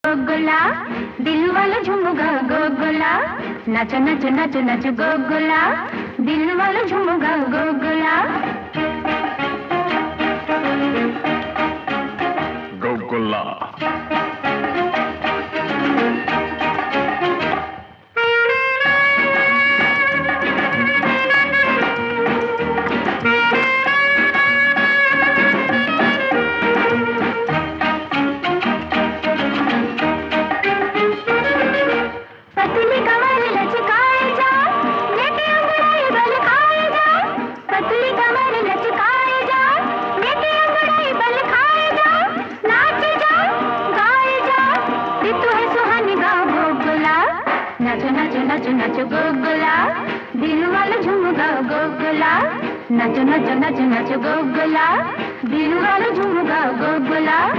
गोगोला, दिल वाला झुमगा गोगोला, नाचो नाचो नाचो नाचो गोगोला, दिल वाला झुमगा गोगोला। गोगोला नाचो नाचो नाचो नाचो गोगोला, दिल वाला झुमगा गोगोला, नाचो नाचो नाचो नाचो गोगोला, दिल वाला झुमगा गोगोला।